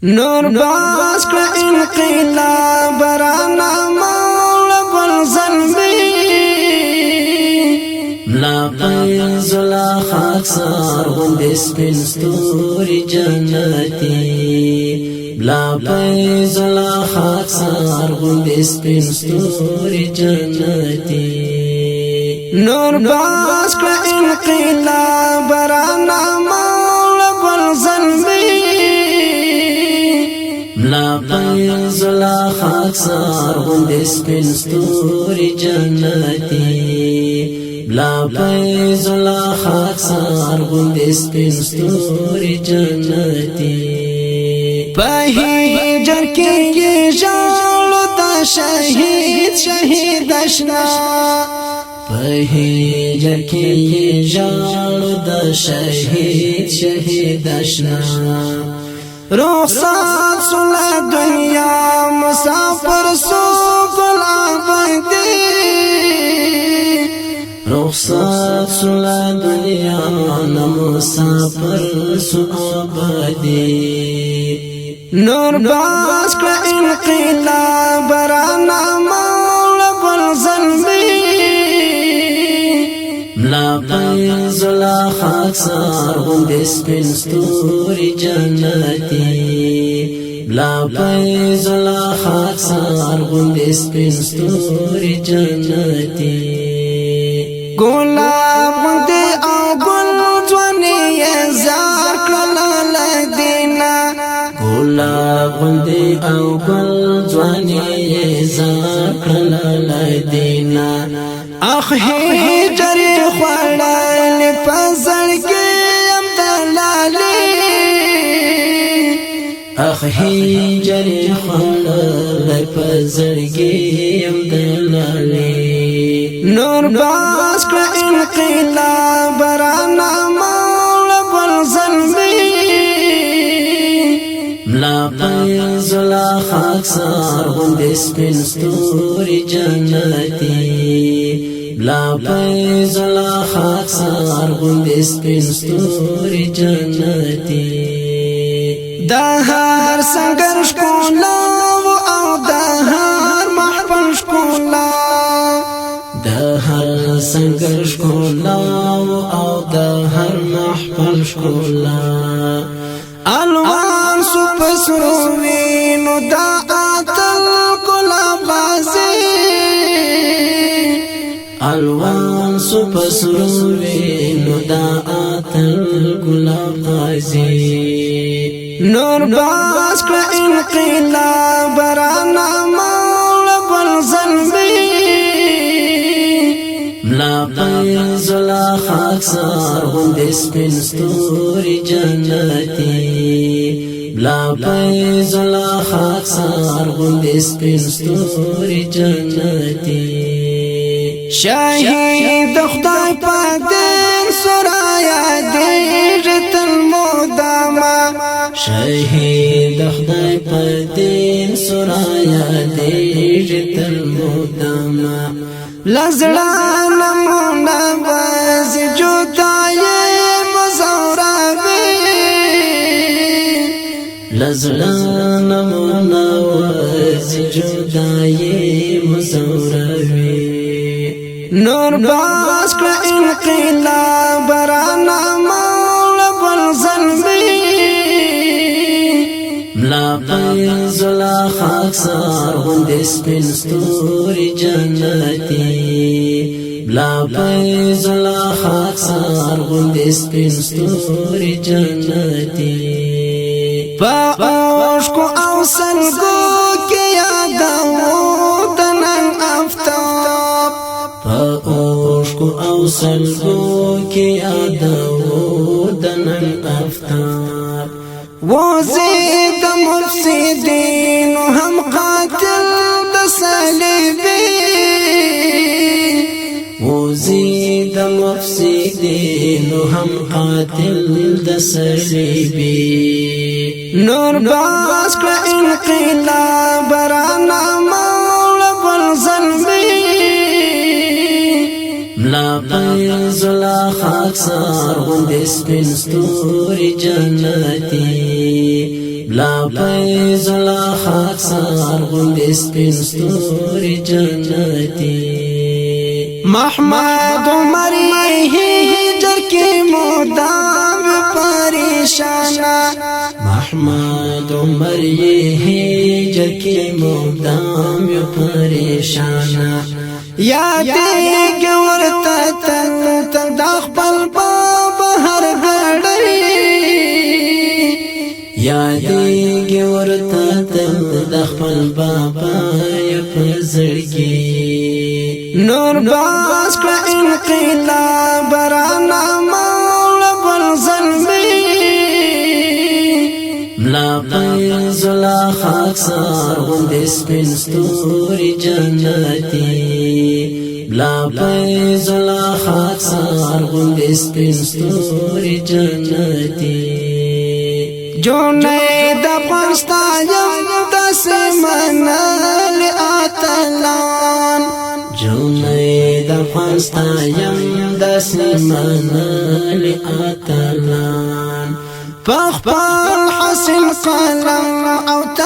نور باز کړ انقلاب رانا مول بل ظلمي لا پیز لا خاکسار غند سپین ستوري جنتي لا پیز لا خاکسار غند سپین ستوري جنتي نور باز کړ انقلاب رانا مول بل ظلمي لا پیز لا خاکسار غند سپین ستوري جنتي لا پیز لا خاکسار غند سپین ستوري جنتي پهی جر کې ژړو تا شهید اشنا پهی جر کې ژړو د شهید اشنا رخصت سلا دنیا مسافر سو گل آبادی رخصت سلا دنیا مسافر سو آبادی نور باز کړ انقلاب رانا مول بل ظلمي لا پیز لا خاکسار غند سپین ستوري جنتي لا پیز لا خاکسار غند سپین ستوري جنتي ګلاب غند او ګل ځواني زار کړل لدینا ګلاب غند او ګل ځواني زار کړل لدینا اخ هجر خوړل پزړ کې ام دلالي اخ هجر خوړل پزړ کې ام دلالي نور باز کړ انقلاب رانا مول بل ظلمي لا پیز لا خاکسار غند سپین ستوري جنتي لا پیز لا خاکسار غند سپین ستوري جنتي دا هر سنگر شکولا او دا هر محفل شکولا دا هر سنگر شکولا او دا هر محفل شکولا الوان سو پسروینو دا آتل گلاب بازی الوان سو پسروینو دا آتل گلاب بازی نور باز کړ انقلاب رانا مول بل ظلمي لا پیز لا خاکسار غند سپین ستوري جنتي لا پیز لا خاکسار غند سپین ستوري جنتي شهید خدای پاک دین سرایا دیجت المداما شهید خدای پاک دین سرایا دیجت المداما لزړه نمونه باز جدای مزوراوي لزړه نمونه باز جدای مزوراوي نور باز کړ انقلاب رانا مول بل ظلمي لا پیز لا خاکسار غند سپین ستوري جنتي لا پیز لا خاکسار غند سپین ستوري جنتي پا عشق او سلګو کې یادو تنن افتاب پا عشق او سلګو کې یادو تنن افتاب وزید مفسدین هم قاتل د صلیبی وزید مفسدین هم قاتل د صلیبی نور باز کړ انقلاب رانا مول بل ظلمي لا پیز لا خاکسار غند سپین ستوري جنتي بلا پیز لا خاکسار غندې سپین ستوري جنتي محمد عمر هجر کې مدام پریشانا محمد عمر هجر کې مدام پریشانا یادې ورته تل د خپل بابا هر غړې یادې ورته تل د خپل بابا په زړګي نور باز کړه انقلاب رانا مولا بل ظلمي ملا پیز لا خاکسار غندې سپین ستوري جنتي ملا پیز لا خاکسار غندې سپین ستوري جنتي جونې د افغانستان داسې منل اتلان جونې د افغانستان داسې منل اتلان په خپل حسن قلم او